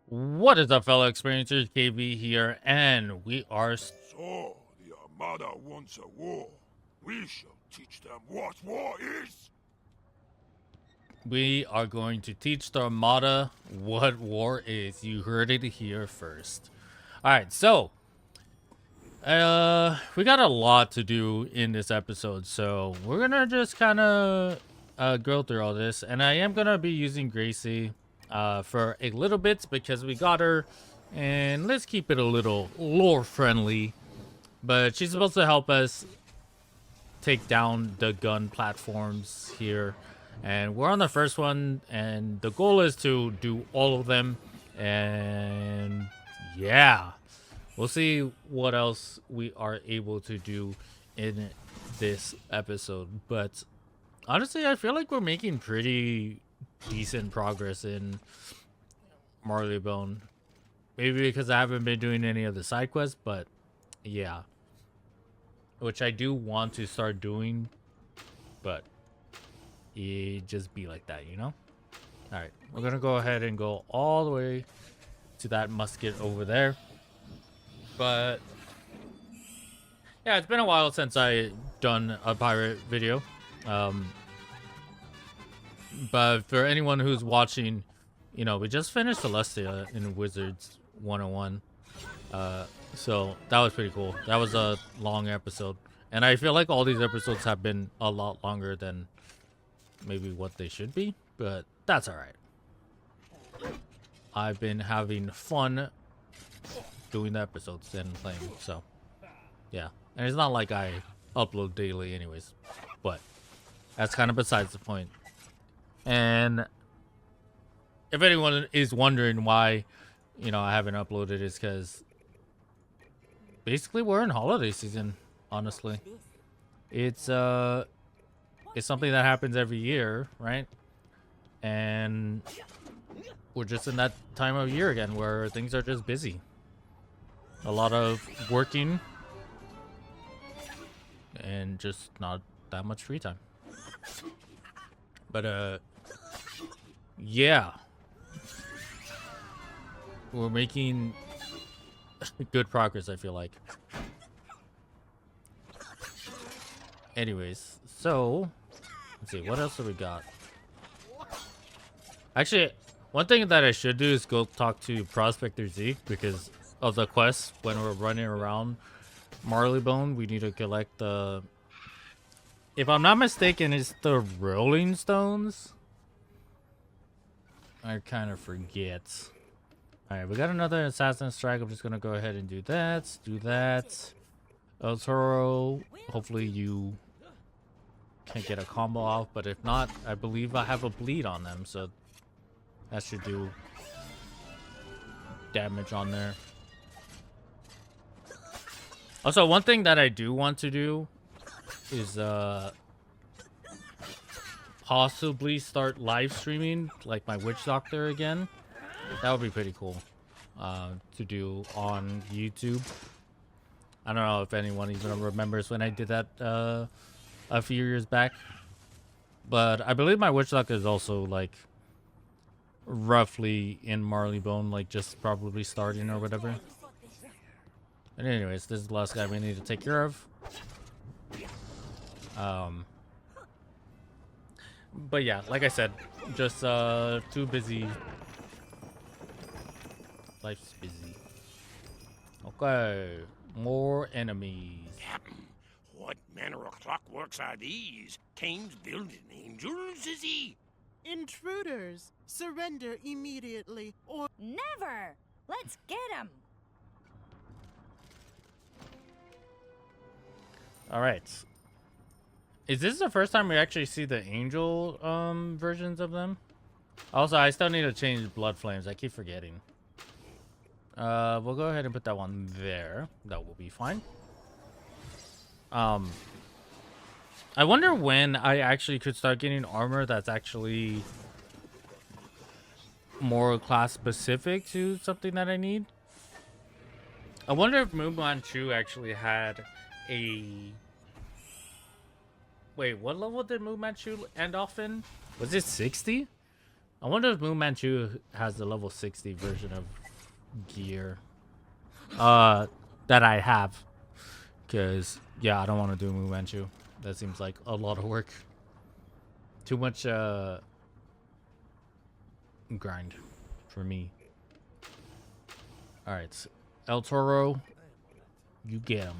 What is up, fellow experiencers? KV here, and we are. So, the Armada wants a war. We shall teach them what war is. We are going to teach the Armada what war is. You heard it here first. All right, so we got a lot to do in this episode, so we're gonna just kind of go through all this, and I am gonna be using Gracie for a little bit because we got her, and let's keep it a little lore friendly. But she's supposed to help us take down the gun platforms here, and we're on the first one, and the goal is to do all of them. And yeah, we'll see what else we are able to do in this episode. But honestly, I feel like we're making pretty decent progress in Marleybone. Maybe because I haven't been doing any of the side quests, but yeah, which I do want to start doing, but it just be like that, you know? All right, we're gonna go ahead and go all the way to that musket over there. But yeah, it's been a while since I done a pirate video. But for anyone who's watching, you know, we just finished Celestia in Wizards 101. So that was pretty cool. That was a long episode, and I feel like all these episodes have been a lot longer than maybe what they should be, but that's all right. I've been having fun doing the episodes and playing, so yeah. And it's not like I upload daily anyways, but that's kind of besides the point. And if anyone is wondering why, you know, I haven't uploaded, it's because basically we're in holiday season. Honestly, it's something that happens every year, right? And we're just in that time of year again where things are just busy. A lot of working and just not that much free time. But yeah, we're making good progress, I feel like. Anyways, so let's see, what else have we got? Actually, one thing that I should do is go talk to Prospector Z because of the quest. When we're running around Marleybone, we need to collect the, if I'm not mistaken, it's the Rolling Stones. I kind of forget. All right, we got another Assassin Strike. I'm just gonna go ahead and do that. Do that. El Toro, hopefully you can get a combo off, but if not, I believe I have a bleed on them, so that should do damage on there. Also, one thing that I do want to do is possibly start live streaming like my Witch Doctor again. That would be pretty cool to do on YouTube. I don't know if anyone even remembers when I did that a few years back, but I believe my Witch Doctor is also like roughly in Marleybone, like just probably starting or whatever. And anyways, this is the last guy we need to take care of. But yeah, like I said, just too busy. Life's busy. Okay, more enemies. What manner of clockworks are these? Kane's building angels, is he? Intruders, surrender immediately or Never! Let's get him! Alright. Is this the first time we actually see the angel versions of them? Also, I still need to change blood flames. I keep forgetting. We'll go ahead and put that one there. That will be fine. I wonder when I actually could start getting armor that's actually more class specific to something that I need. I wonder if Mu Manchu actually had a... Wait, what level did Mu Manchu end off in? Was it 60? I wonder if Moon Manchu has the level 60 version of gear that I have. Because, yeah, I don't want to do Moon Manchu. That seems like a lot of work. Too much grind for me. Alright, El Toro, you get him.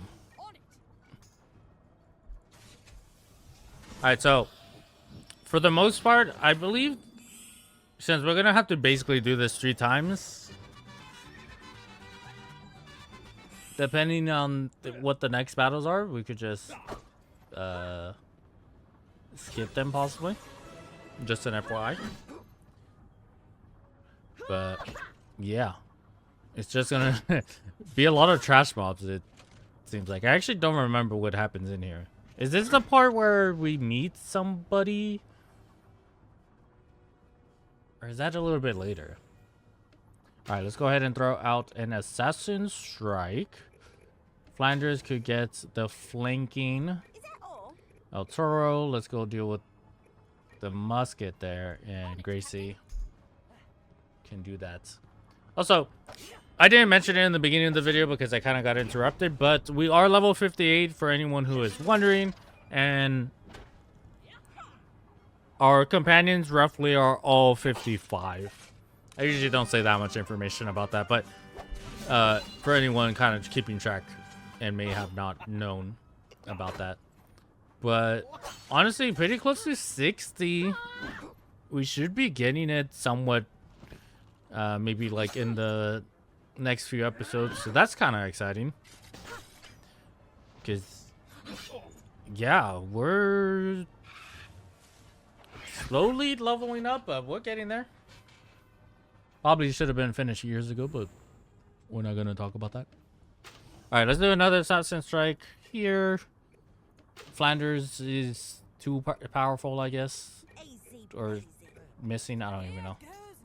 Alright, so for the most part, I believe since we're gonna have to basically do this 3 times, depending on what the next battles are, we could just skip them possibly. Just an FYI. But yeah, it's just gonna be a lot of trash mobs, it seems like. I actually don't remember what happens in here. Is this the part where we meet somebody? Or is that a little bit later? Alright, let's go ahead and throw out an Assassin Strike. Flanders could get the flanking. Is that all? El Toro, let's go deal with the musket there. And Gracie can do that. Also, I didn't mention it in the beginning of the video because I kind of got interrupted, but we are level 58 for anyone who is wondering, and our companions roughly are all 55. I usually don't say that much information about that, but for anyone kind of keeping track and may have not known about that. But honestly, pretty close to 60. We should be getting it somewhat, maybe like in the next few episodes, so that's kind of exciting. Because, yeah, we're slowly leveling up, but we're getting there. Probably should have been finished years ago, but we're not going to talk about that. Alright, let's do another Assassin Strike here. Flanders is too powerful, I guess. Or missing, I don't even know.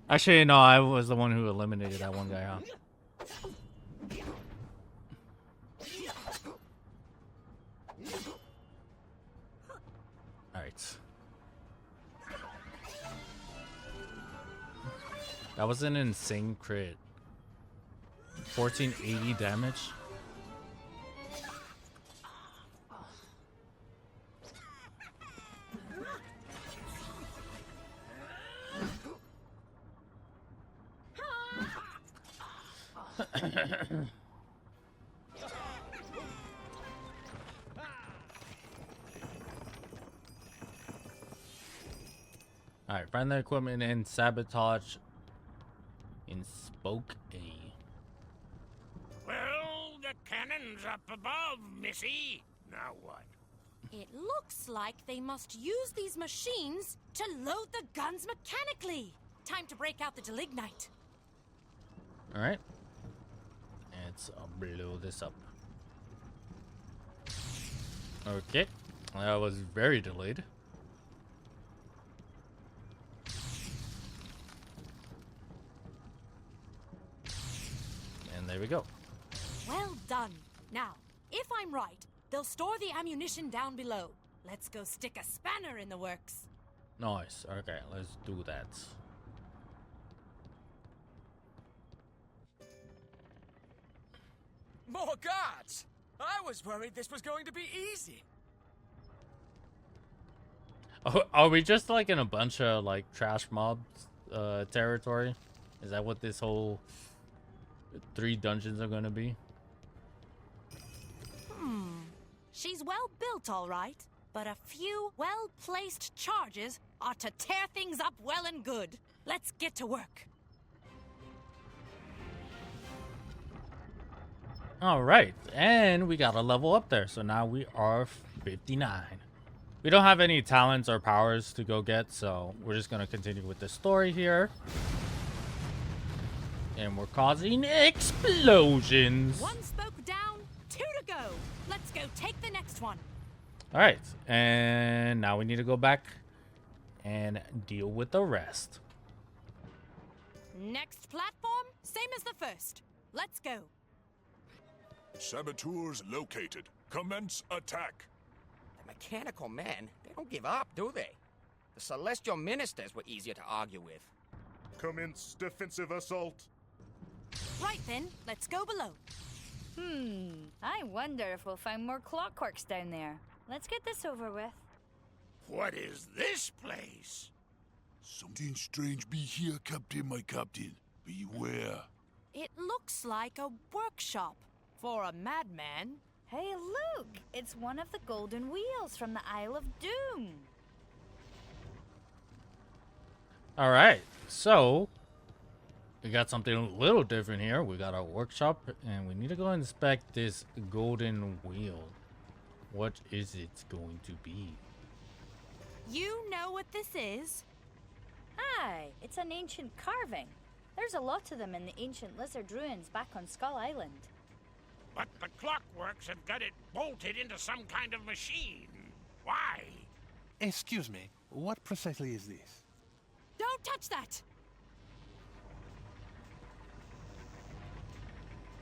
Actually, no, I was the one who eliminated that one guy, huh? Alright. That was an insane crit. 1480 damage. Alright, find the equipment and sabotage in Spoke A. Well, the cannon's up above, Missy. Now what? It looks like they must use these machines to load the guns mechanically. Time to break out the delignite. Alright. Let's blow this up. Okay. That was very delayed. And there we go. Well done. Now, if I'm right, they'll store the ammunition down below. Let's go stick a spanner in the works. Nice. Okay, let's do that. More guards! I was worried this was going to be easy. Oh, are we just like in a bunch of like trash mobs territory? Is that what this whole 3 dungeons are gonna be? She's well built, all right, but a few well-placed charges ought to tear things up well and good. Let's get to work. All right, and we got a level up there, so now we are 59. We don't have any talents or powers to go get, so we're just gonna continue with the story here. And we're causing explosions. 1 spoke down, 2 to go. Let's go take the next one. All right, and now we need to go back and deal with the rest. Next platform, same as the first. Let's go. Saboteurs located. Commence attack. The mechanical men, they don't give up, do they? The celestial ministers were easier to argue with. commence defensive assault. Right then, let's go below. I wonder if we'll find more clockworks down there. Let's get this over with. What is this place? Something strange be here, Captain, my captain. Beware. It looks like a workshop for a madman. Hey, look! It's one of the golden wheels from the Isle of Doom. All right, so we got something a little different here. We got our workshop, and we need to go inspect this golden wheel. What is it going to be? You know what this is? Aye, it's an ancient carving. There's a lot of them in the ancient lizard ruins back on Skull Island. But the clockworks have got it bolted into some kind of machine. Why? Excuse me, what precisely is this? Don't touch that!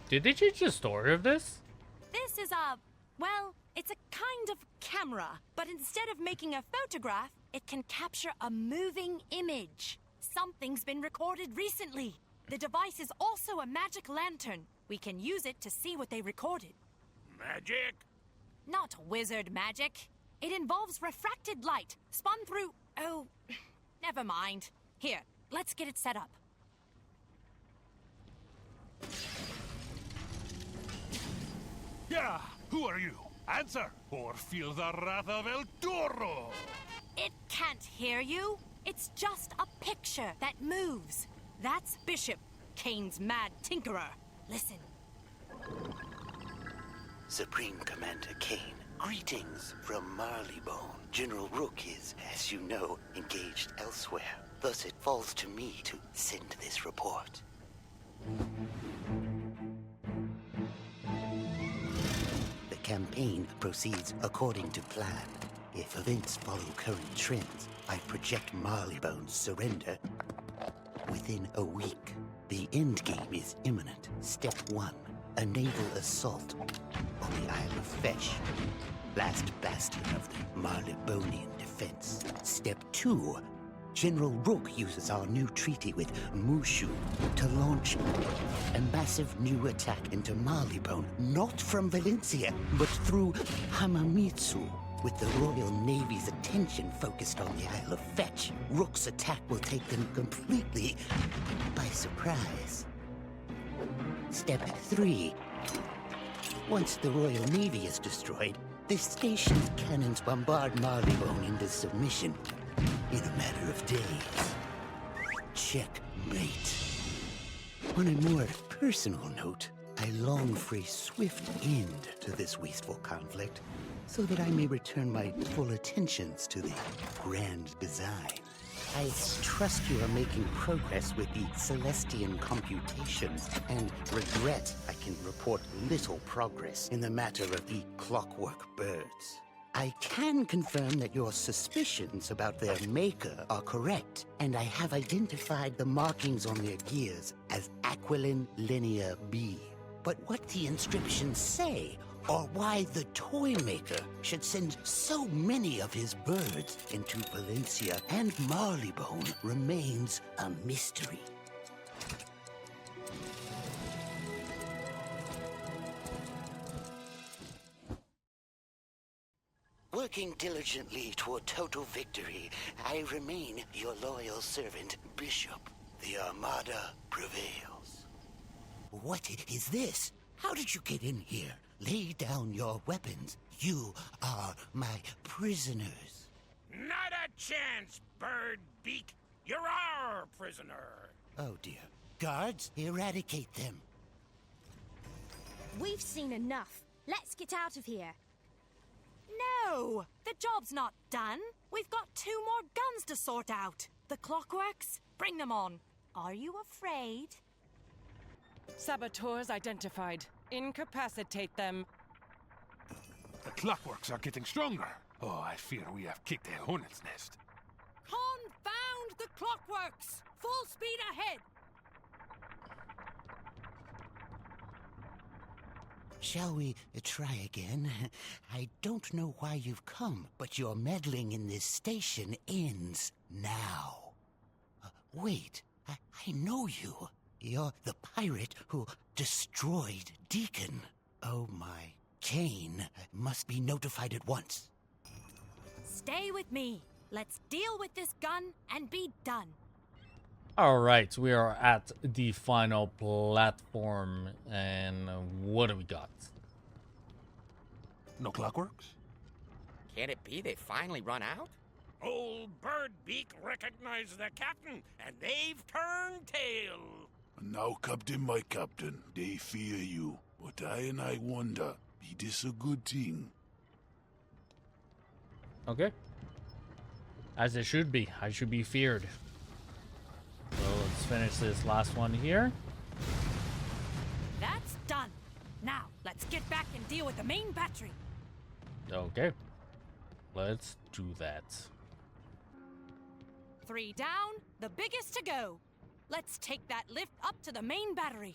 Did they change the story of this? This is well, it's a kind of camera, but instead of making a photograph, it can capture a moving image. Something's been recorded recently. The device is also a magic lantern. We can use it to see what they recorded. Magic? Not wizard magic. It involves refracted light, spun through... Oh, never mind. Here, let's get it set up. Yeah, who are you? Answer, or feel the wrath of El Toro! It can't hear you. It's just a picture that moves. That's Bishop, Kane's mad tinkerer. Listen. Supreme Commander Kane, greetings from Marleybone. General Rook is, as you know, engaged elsewhere. Thus it falls to me to send this report. The campaign proceeds according to plan. If events follow current trends, I project Marleybone's surrender within a week. The endgame is imminent. Step 1, a naval assault on the Isle of Fesh, last bastion of the Marleybonian defense. Step 2, General Rook uses our new treaty with Mushu to launch a massive new attack into Marleybone, not from Valencia, but through Hamamitsu. With the Royal Navy's attention focused on the Isle of Fetch, Rook's attack will take them completely by surprise. Step 3. Once the Royal Navy is destroyed, the station's cannons bombard Marleybone into submission in a matter of days. Checkmate. On a more personal note, I long for a swift end to this wasteful conflict, so that I may return my full attentions to the grand design. I trust you are making progress with the Celestian computations, and regret I can report little progress in the matter of the clockwork birds. I can confirm that your suspicions about their maker are correct, and I have identified the markings on their gears as Aquilin Linear B. But what the inscriptions say, or why the toy maker should send so many of his birds into Valencia and Marleybone, remains a mystery. Working diligently toward total victory, I remain your loyal servant, Bishop. The Armada prevails. What is this? How did you get in here? Lay down your weapons. You are my prisoners. Not a chance, bird beak. You're our prisoner. Oh dear. Guards, eradicate them. We've seen enough. Let's get out of here. No! The job's not done. We've got 2 more guns to sort out. The clockworks? Bring them on. Are you afraid? Saboteurs identified. Incapacitate them. The clockworks are getting stronger. Oh, I fear we have kicked a hornet's nest. Confound the clockworks! Full speed ahead! Shall we try again? I don't know why you've come, but your meddling in this station ends now. Wait, I know you. You're the pirate who destroyed Deacon. Oh my. Kane must be notified at once. Stay with me. Let's deal with this gun and be done. All right, we are at the final platform, and what do we got? No clockworks? Can it be they finally run out? Old Birdbeak recognized the captain, and they've turned tail. And now, Captain, my captain, they fear you. But I wonder, be this a good thing? Okay. As it should be. I should be feared. So let's finish this last one here. That's done. Now, let's get back and deal with the main battery. Okay. Let's do that. 3 down, the biggest to go. Let's take that lift up to the main battery.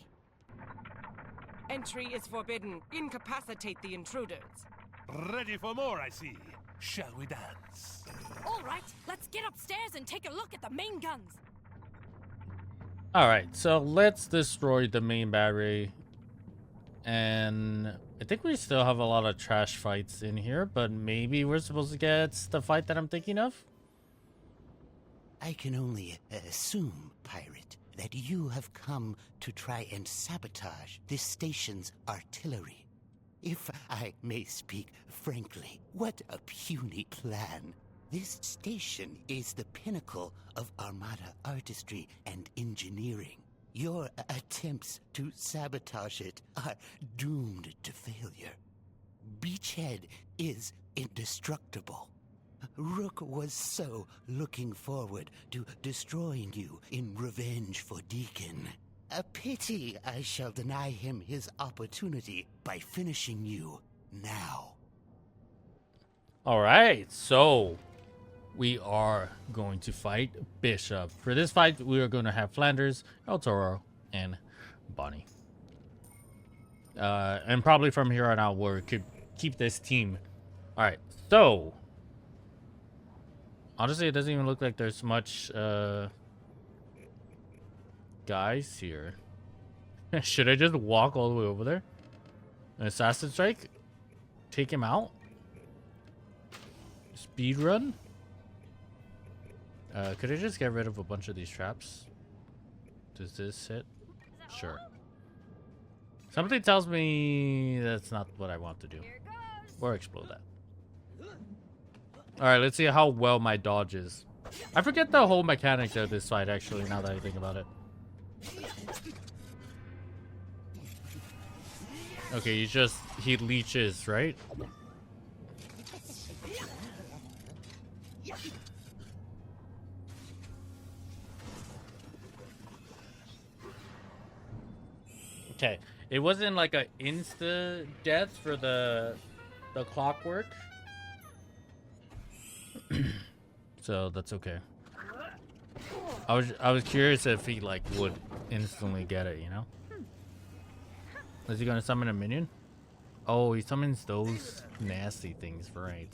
Entry is forbidden. Incapacitate the intruders. Ready for more, I see. Shall we dance? All right, let's get upstairs and take a look at the main guns. All right, so let's destroy the main battery. And I think we still have a lot of trash fights in here, but maybe we're supposed to get the fight that I'm thinking of. I can only assume, pirate, that you have come to try and sabotage this station's artillery. If I may speak frankly, what a puny plan. This station is the pinnacle of Armada artistry and engineering. Your attempts to sabotage it are doomed to failure. Beachhead is indestructible. Rook was so looking forward to destroying you in revenge for Deacon. A pity I shall deny him his opportunity by finishing you now. All right, so we are going to fight Bishop. For this fight, we are going to have Flanders, El Toro, and Bonnie. And probably from here on out, we could keep this team. All right, so honestly, it doesn't even look like there's much guys here. Should I just walk all the way over there? An assassin strike? Take him out? Speed run? Could I just get rid of a bunch of these traps? Does this hit? Sure. Something tells me that's not what I want to do. Or explode that. Alright, let's see how well my dodge is. I forget the whole mechanics of this fight, actually, now that I think about it. Okay, he leeches, right? Okay, it wasn't like a insta death for the clockwork. So that's okay. I was curious if he like would instantly get it, you know? Is he gonna summon a minion? Oh, he summons those nasty things, right?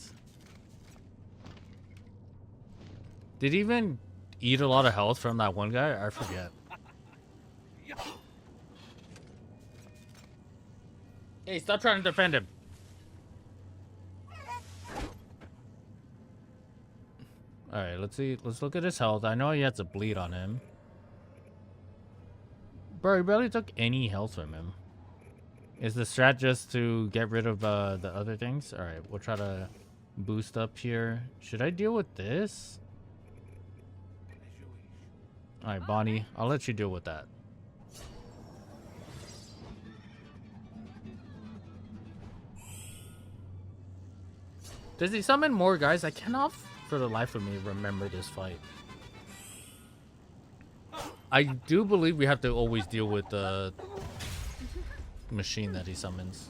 Did he even eat a lot of health from that one guy? I forget. Hey, stop trying to defend him. Alright, let's see. Let's look at his health. I know he has a bleed on him. Bro, he barely took any health from him. Is the strat just to get rid of the other things? Alright, we'll try to boost up here. Should I deal with this? Alright, Bonnie. I'll let you deal with that. Does he summon more guys? I cannot for the life of me remember this fight. I do believe we have to always deal with the machine that he summons.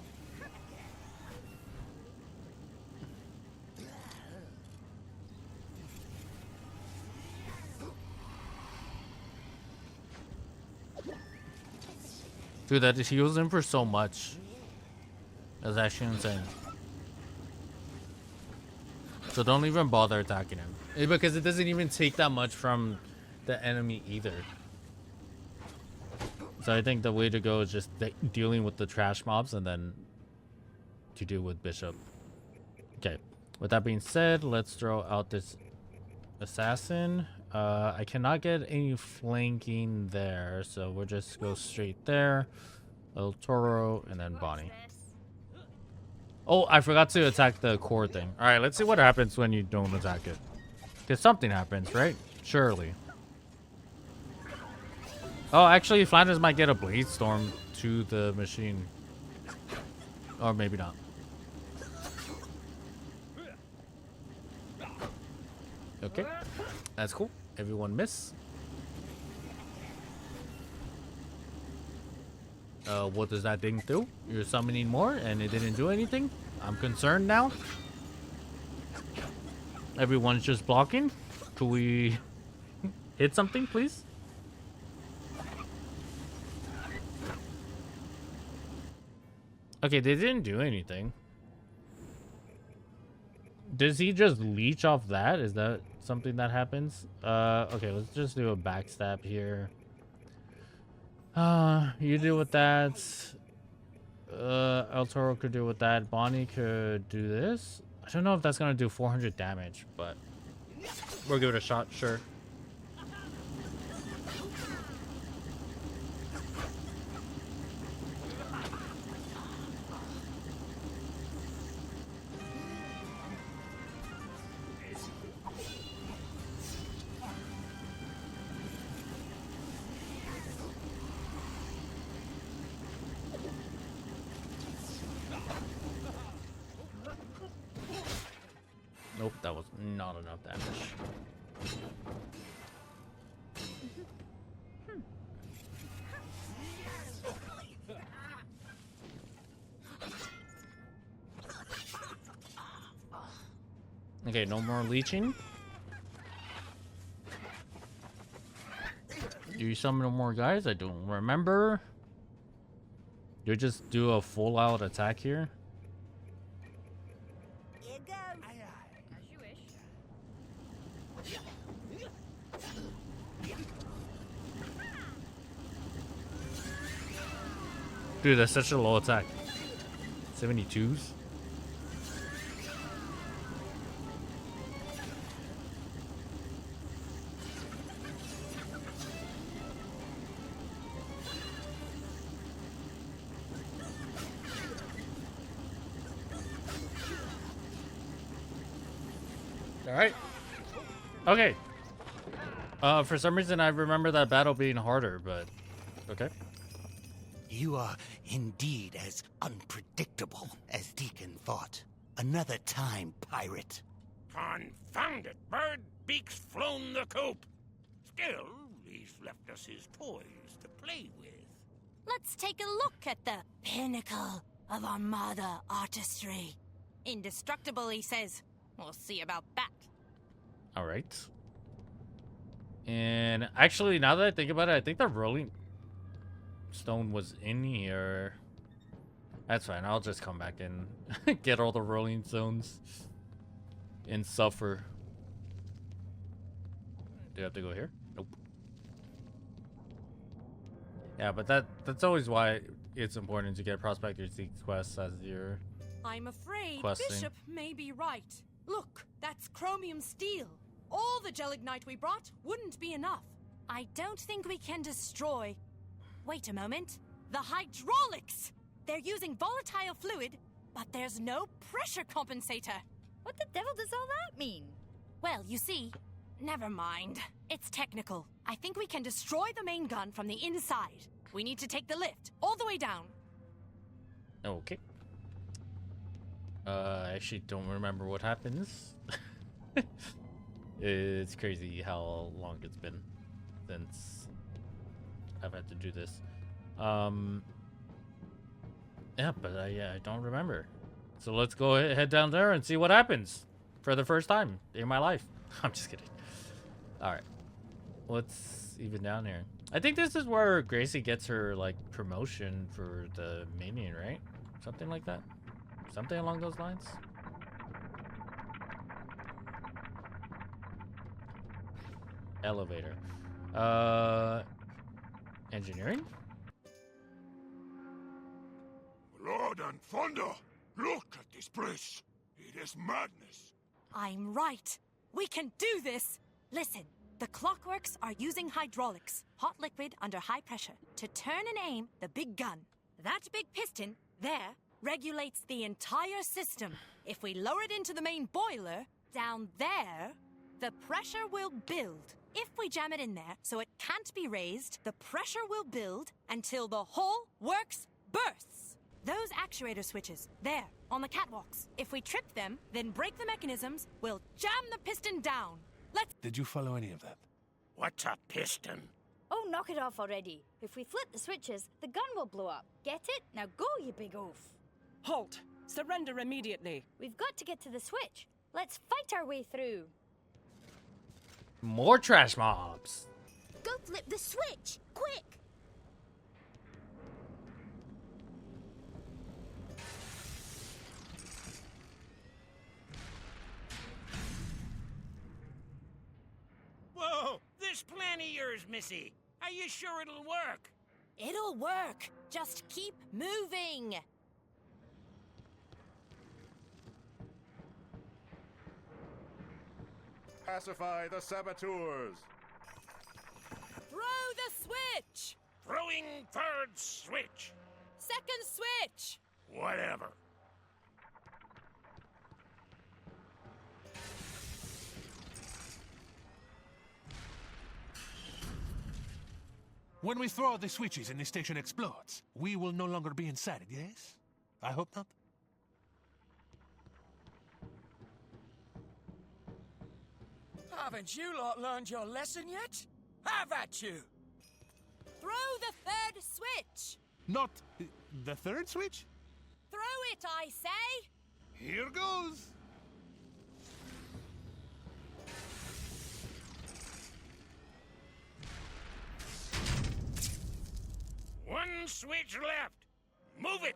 Dude, that heals him for so much. That's actually insane. So don't even bother attacking him. Because it doesn't even take that much from the enemy either. So I think the way to go is just dealing with the trash mobs and then to deal with Bishop. Okay. With that being said, let's throw out this assassin. I cannot get any flanking there, so we'll just go straight there. El Toro and then Bonnie. Oh, I forgot to attack the core thing. All right, let's see what happens when you don't attack it. Because something happens, right? Surely. Oh, actually, Flanders might get a Blade Storm to the machine. Or maybe not. Okay. That's cool. Everyone miss. What does that thing do? You're summoning more and it didn't do anything? I'm concerned now. Everyone's just blocking. Could we hit something, please? Okay, they didn't do anything. Does he just leech off that? Is that something that happens? Okay, let's just do a backstab here. You deal with that. El Toro could deal with that. Bonnie could do this. I don't know if that's gonna do 400 damage, but we'll give it a shot, sure. Nope, that was not enough damage. Okay, no more leeching. Do you summon no more guys? I don't remember. You just do a full out attack here. Dude, that's such a low attack. 72s. All right. Okay. For some reason, I remember that battle being harder, but okay. You are indeed as unpredictable as Deacon thought. Another time, pirate. Confound it, bird beak's flown the coop. Still, he's left us his toys to play with. Let's take a look at the pinnacle of Armada artistry. Indestructible, he says. We'll see about that. All right. And actually, now that I think about it, I think the rolling stone was in here. That's fine. I'll just come back and get all the rolling stones and suffer. Do I have to go here? Nope. Yeah, but that's always why it's important to get Prospector Seek quests as your I'm afraid questing. Bishop may be right. Look, that's chromium steel. All the gelignite we brought wouldn't be enough. I don't think we can destroy... Wait a moment. The hydraulics! They're using volatile fluid, but there's no pressure compensator. What the devil does all that mean? Well, you see, never mind. It's technical. I think we can destroy the main gun from the inside. We need to take the lift all the way down. Okay. I actually don't remember what happens. It's crazy how long it's been since I've had to do this. Yeah, but I don't remember. So let's go head down there and see what happens for the first time in my life. I'm just kidding. All right. What's even down here? I think this is where Gracie gets her like promotion for the minion, right? Something like that. Something along those lines. Elevator. Engineering? blood and thunder! Look at this place! It is madness! I'm right. We can do this. Listen, the clockworks are using hydraulics, hot liquid under high pressure, to turn and aim the big gun. That big piston, there, regulates the entire system. If we lower it into the main boiler, down there, the pressure will build. If we jam it in there so it can't be raised, the pressure will build until the whole works bursts. Those actuator switches, there, on the catwalks. If we trip them, then break the mechanisms, we'll jam the piston down. Let's... Did you follow any of that? What's a piston? Oh, knock it off already. If we flip the switches, the gun will blow up. Get it? Now go, you big oaf. Halt! Surrender immediately. We've got to get to the switch. Let's fight our way through. More trash mobs. Go flip the switch! Quick! Whoa! This plan of yours, Missy. Are you sure it'll work? It'll work. Just keep moving. Pacify the saboteurs! Throw the switch! Throwing third switch. Second switch! Whatever. When we throw out the switches and the station explodes, we will no longer be inside it, yes? I hope not. Haven't you lot learned your lesson yet? Have at you! Throw the third switch! Not the third switch? Throw it, I say! Here goes! One switch left. Move it.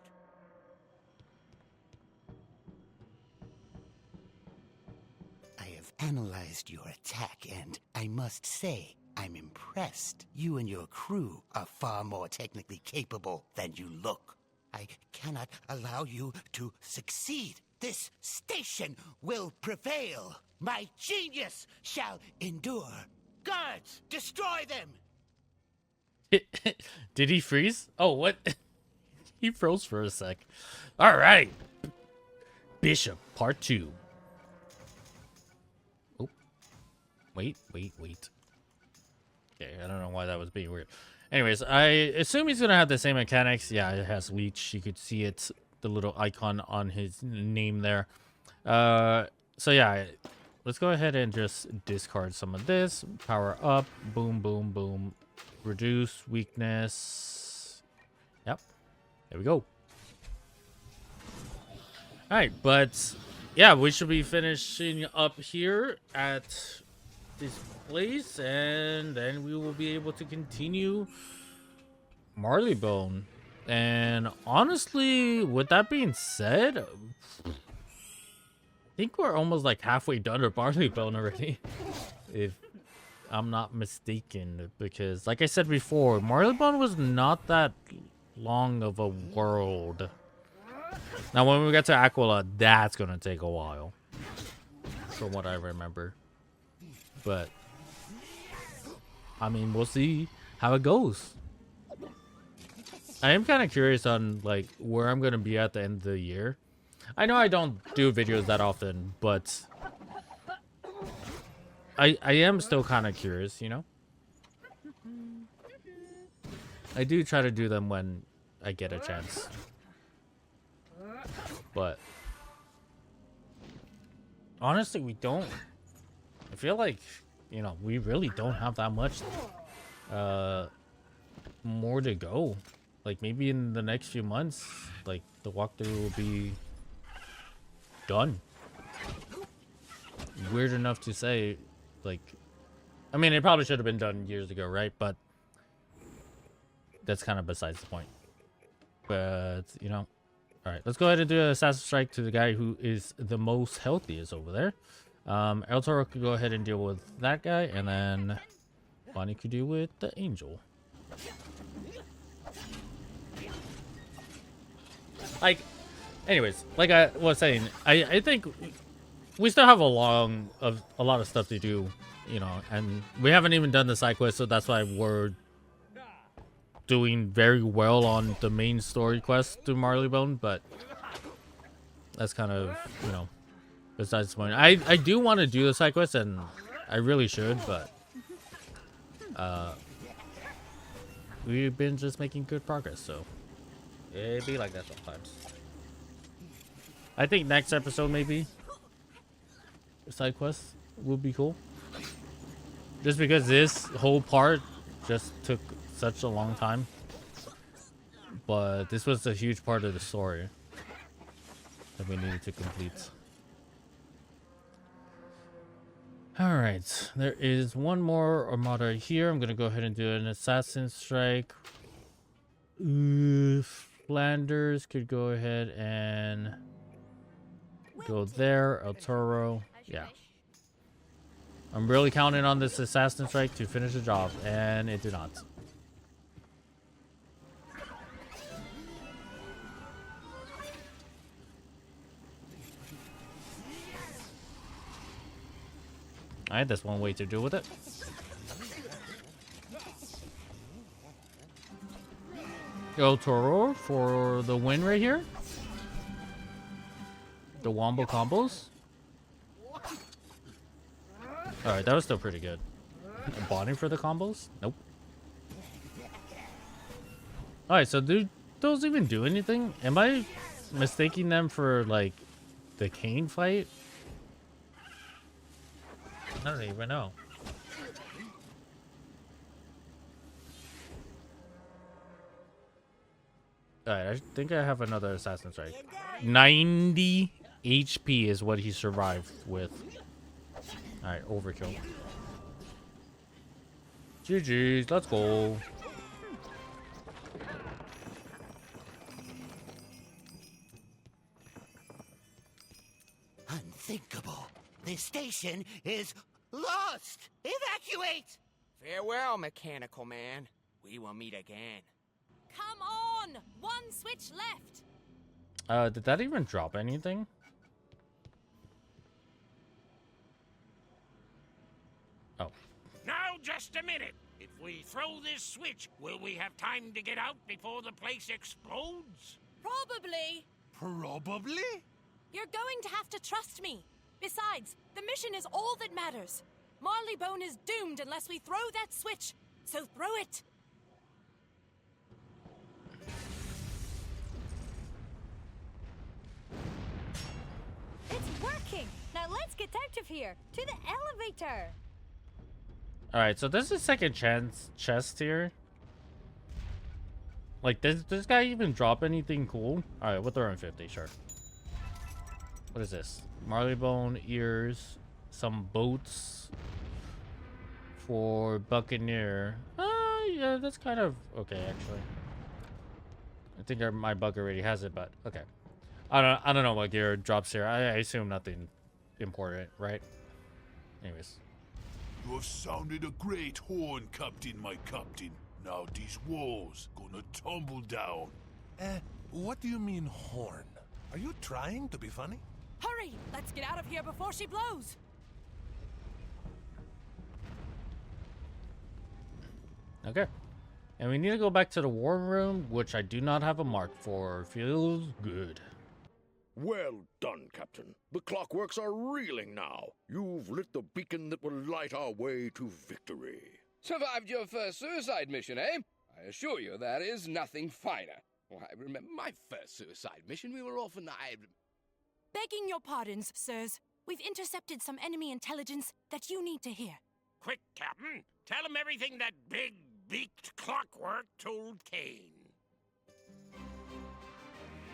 I have analyzed your attack, and I must say, I'm impressed. You and your crew are far more technically capable than you look. I cannot allow you to succeed. This station will prevail. My genius shall endure. Guards, destroy them! Did he freeze? Oh, what? He froze for a sec. All right. Bishop, part 2. Oh. Wait. Okay, I don't know why that was being weird. Anyways, I assume he's going to have the same mechanics. Yeah, it has leech. You could see it, the little icon on his name there. So yeah, let's go ahead and just discard some of this. Power up. Boom, boom, boom. Reduce weakness. Yep. There we go. Alright, but yeah, we should be finishing up here at this place, and then we will be able to continue Marleybone. And honestly, with that being said, I think we're almost like halfway done with Marleybone already. If I'm not mistaken, because like I said before, Marleybone was not that long of a world. Now when we get to Aquila, that's gonna take a while, from what I remember. But I mean, we'll see how it goes. I am kind of curious on like where I'm gonna be at the end of the year. I know I don't do videos that often, but I am still kind of curious, you know? I do try to do them when I get a chance. But honestly, we don't. I feel like, you know, we really don't have that much more to go. Like maybe in the next few months, like the walkthrough will be done. Weird enough to say. Like, I mean, it probably should have been done years ago, right? But that's kind of besides the point. But, you know, all right, let's go ahead and do an assassin strike to the guy who is the most healthiest over there. El Toro could go ahead and deal with that guy, and then Bonnie could deal with the angel. like, anyways, like I was saying, I think we still have a lot of stuff to do, you know, and we haven't even done the side quest, so that's why we're doing very well on the main story quest through Marleybone, but that's kind of, you know, besides the point. I do want to do the side quest, and I really should, but we've been just making good progress, so it be like that sometimes. I think next episode maybe the side quest will be cool, just because this whole part just took such a long time, but this was a huge part of the story that we needed to complete. All right, there is one more armada here. I'm gonna go ahead and do an assassin strike. Flanders could go ahead and go there. El Toro, yeah. I'm really counting on this assassin strike to finish the job, and it did not. Alright, that's one way to deal with it. El Toro for the win right here. The wombo combos. Alright, that was still pretty good. Bonding for the combos? Nope. Alright, so do those even do anything? Am I mistaking them for, like, the Kane fight? I don't even know. Alright, I think I have another assassin strike. 90 HP is what he survived with. Alright, overkill. GG's, let's go. Unthinkable. The station is lost. Evacuate! Farewell, mechanical man. We will meet again. Come on! One switch left! Did that even drop anything? Oh. Now, just a minute. If we throw this switch, will we have time to get out before the place explodes? Probably. Probably? You're going to have to trust me. Besides, the mission is all that matters. Marleybone is doomed unless we throw that switch. So throw it. It's working! Now let's get out of here! To the elevator! Alright, so there's a second chance chest here. Like, does this guy even drop anything cool? Alright, we'll throw in 50, sure. What is this? Marleybone ears, some boats for Buccaneer. Yeah, that's kind of okay, actually. I think my bug already has it, but okay. I don't know what gear drops here. I assume nothing important, right? Anyways. You have sounded a great horn, Captain, my captain. Now these walls gonna tumble down. What do you mean, horn? Are you trying to be funny? Hurry! Let's get out of here before she blows! Okay. And we need to go back to the war room, which I do not have a mark for. Feels good. Well done, Captain. The clockworks are reeling now. You've lit the beacon that will light our way to victory. Survived your first suicide mission, eh? I assure you that is nothing finer. Well, I remember my first suicide mission. We were off and Begging your pardons, sirs. We've intercepted some enemy intelligence that you need to hear. Quick, Captain. Tell him everything that big-beaked clockwork told Kane.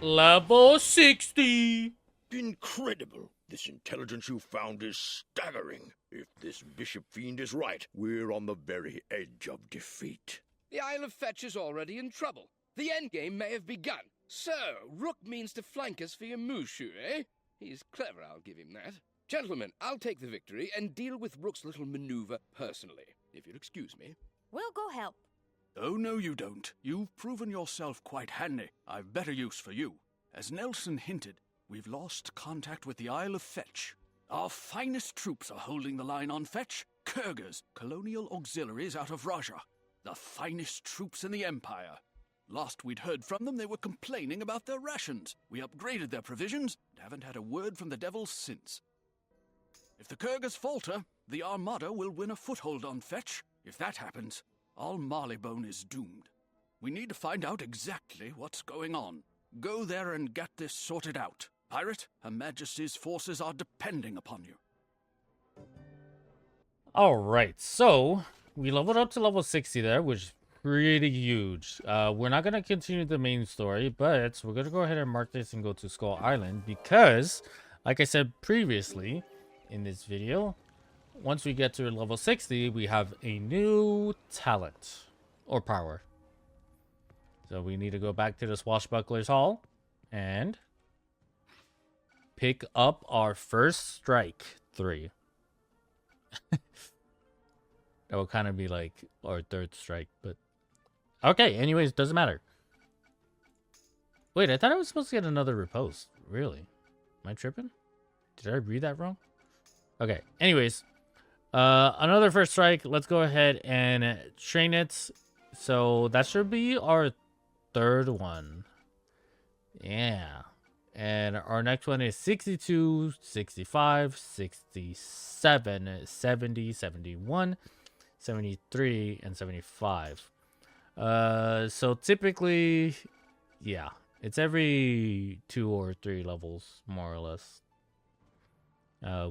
Level 60! Incredible. This intelligence you found is staggering. If this bishop fiend is right, we're on the very edge of defeat. The Isle of Fetch is already in trouble. The endgame may have begun. So, Rook means to flank us for your Mushu, eh? He's clever, I'll give him that. Gentlemen, I'll take the victory and deal with Rook's little maneuver personally, if you'll excuse me. We'll go help. Oh, no, you don't. You've proven yourself quite handy. I've better use for you. As Nelson hinted, we've lost contact with the Isle of Fetch. Our finest troops are holding the line on Fetch. Kurgers, colonial auxiliaries out of Raja. The finest troops in the Empire. Last we'd heard from them, they were complaining about their rations. We upgraded their provisions and haven't had a word from the devils since. If the Kurgers falter, the Armada will win a foothold on Fetch. If that happens, all Marleybone is doomed. We need to find out exactly what's going on. Go there and get this sorted out. Pirate, Her Majesty's forces are depending upon you. Alright, so we leveled up to level 60 there, which is pretty huge. We're not going to continue the main story, but we're going to go ahead and mark this and go to Skull Island because, like I said previously in this video, once we get to level 60, we have a new talent or power. So we need to go back to the Swashbuckler's Hall and pick up our first strike 3. That will kind of be like our third strike, but okay, anyways, doesn't matter. Wait, I thought I was supposed to get another repose. Really? Am I tripping? Did I read that wrong? Okay, anyways, another first strike. Let's go ahead and train it. So that should be our third one. Yeah. And our next one is 62, 65, 67, 70, 71, 73, and 75. So typically, yeah, it's every 2 or 3 levels, more or less.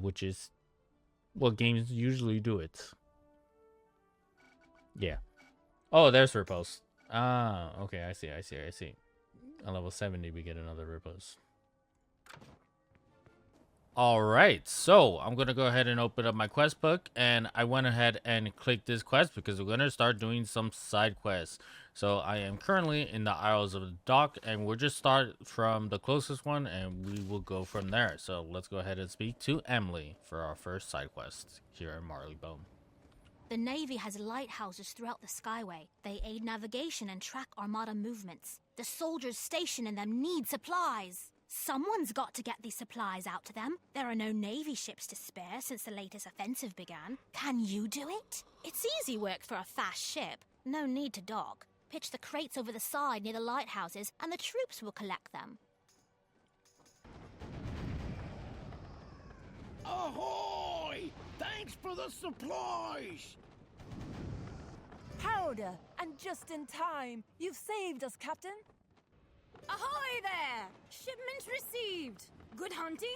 Which is what games usually do it. Yeah. Oh, there's repose. Ah, okay, I see. On level 70, we get another repose. Alright, so I'm going to go ahead and open up my quest book, and I went ahead and clicked this quest because we're going to start doing some side quests. So I am currently in the Isles of the Dock, and we'll just start from the closest one, and we will go from there. So let's go ahead and speak to Emily for our first side quest here in Marleybone. The Navy has lighthouses throughout the Skyway. They aid navigation and track Armada movements. The soldiers stationed in them need supplies. Someone's got to get these supplies out to them. There are no Navy ships to spare since the latest offensive began. Can you do it? It's easy work for a fast ship. No need to dock. Pitch the crates over the side near the lighthouses and the troops will collect them. Ahoy! Thanks for the supplies! Powder, and just in time. You've saved us, Captain. Ahoy there! Shipment received. Good hunting?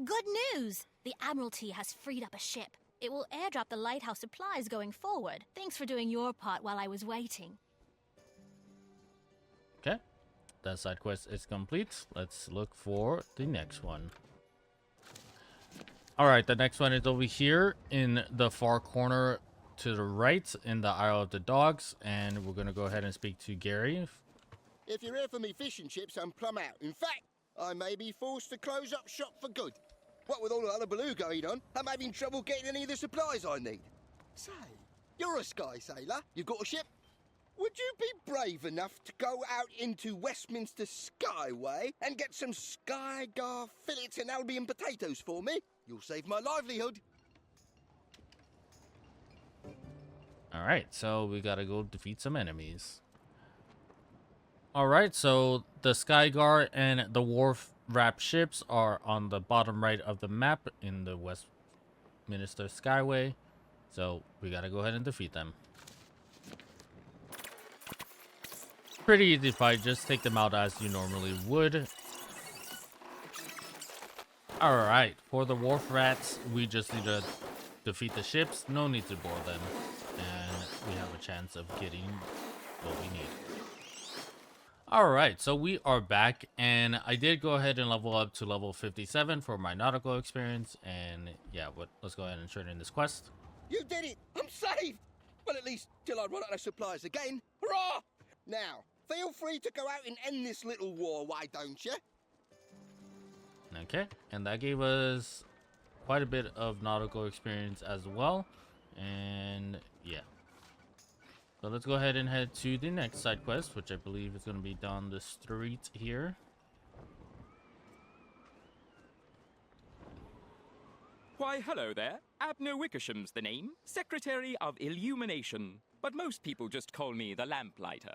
Good news! The Admiralty has freed up a ship. It will airdrop the lighthouse supplies going forward. Thanks for doing your part while I was waiting. Okay, that side quest is complete. Let's look for the next one. Alright, the next one is over here in the far corner to the right in the Isle of the Dogs, and we're going to go ahead and speak to Gary. If you're here for me fishing chips, I'm plumb out. In fact, I may be forced to close up shop for good. What with all the hullabaloo going on, I'm having trouble getting any of the supplies I need. Say, you're a sky sailor. You've got a ship. Would you be brave enough to go out into Westminster Skyway and get some Skygar fillets and Albion potatoes for me? You'll save my livelihood. Alright, so we gotta go defeat some enemies. Alright, so the Skygar and the Wharf Wrap ships are on the bottom right of the map in the Westminster Skyway. So we gotta go ahead and defeat them. Pretty easy fight, just take them out as you normally would. Alright, for the Wharf Rats, we just need to defeat the ships. No need to board them. And we have a chance of getting what we need. Alright, so we are back, and I did go ahead and level up to level 57 for my nautical experience, and yeah, let's go ahead and turn in this quest. You did it! I'm saved! Well, at least till I run out of supplies again. Hurrah! Now, feel free to go out and end this little war, why don't you? Okay, and that gave us quite a bit of nautical experience as well, and yeah. So let's go ahead and head to the next side quest, which I believe is going to be down the street here. Why, hello there. Abner Wickersham's the name, Secretary of Illumination. But most people just call me the Lamplighter.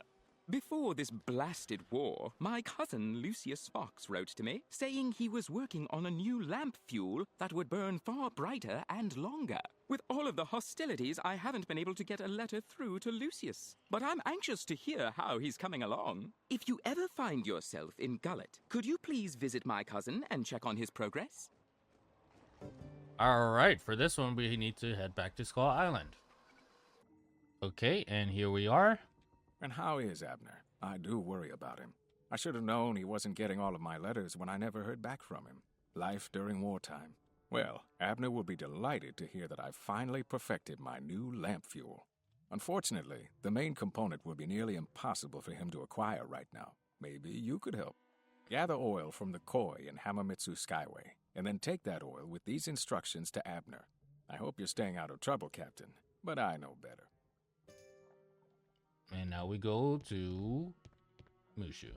Before this blasted war, my cousin Lucius Fox wrote to me, saying he was working on a new lamp fuel that would burn far brighter and longer. With all of the hostilities, I haven't been able to get a letter through to Lucius. But I'm anxious to hear how he's coming along. If you ever find yourself in Gullet, could you please visit my cousin and check on his progress? Alright, for this one, we need to head back to Skull Island. Okay, and here we are. And how is Abner? I do worry about him. I should have known he wasn't getting all of my letters when I never heard back from him. Life during wartime. Well, Abner will be delighted to hear that I've finally perfected my new lamp fuel. Unfortunately, the main component will be nearly impossible for him to acquire right now. Maybe you could help. Gather oil from the koi in Hamamitsu Skyway, and then take that oil with these instructions to Abner. I hope you're staying out of trouble, Captain, but I know better. And now we go to Mushu.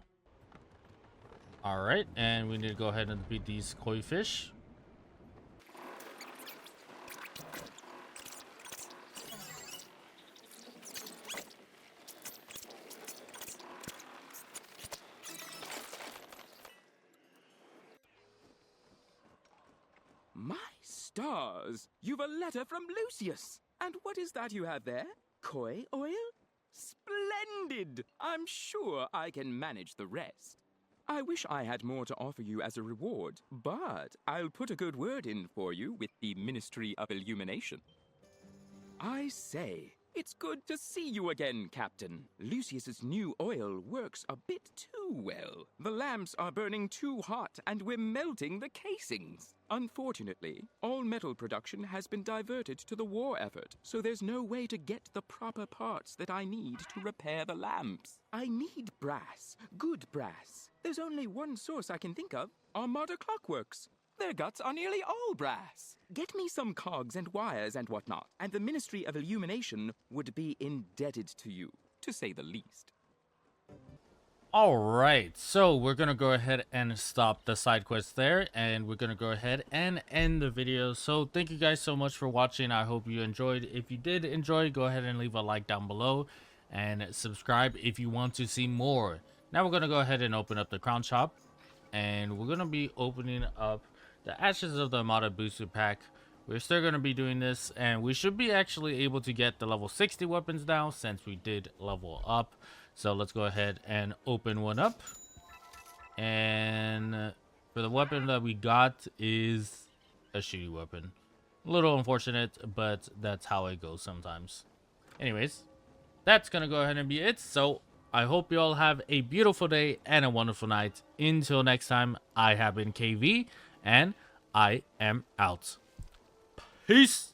Alright, and we need to go ahead and beat these koi fish. My stars! You've a letter from Lucius! And what is that you have there? Koi oil? Splendid! I'm sure I can manage the rest. I wish I had more to offer you as a reward, but I'll put a good word in for you with the Ministry of Illumination. I say, it's good to see you again, Captain. Lucius's new oil works a bit too well. The lamps are burning too hot and we're melting the casings. Unfortunately, all metal production has been diverted to the war effort, so there's no way to get the proper parts that I need to repair the lamps. I need brass, good brass. There's only one source I can think of, Armada Clockworks. Their guts are nearly all brass. Get me some cogs and wires and whatnot, and the Ministry of Illumination would be indebted to you, to say the least. Alright, so we're going to go ahead and stop the side quest there, and we're going to go ahead and end the video. So thank you guys so much for watching. I hope you enjoyed. If you did enjoy, go ahead and leave a like down below, and subscribe if you want to see more. Now we're going to go ahead and open up the crown shop, and we're going to be opening up the Ashes of the Armada booster pack. We're still going to be doing this, and we should be actually able to get the level 60 weapons now since we did level up. So let's go ahead and open one up. And for the weapon that we got is a shitty weapon. A little unfortunate, but that's how it goes sometimes. Anyways, that's going to go ahead and be it. So I hope you all have a beautiful day and a wonderful night. Until next time, I have been KV, and I am out. Peace!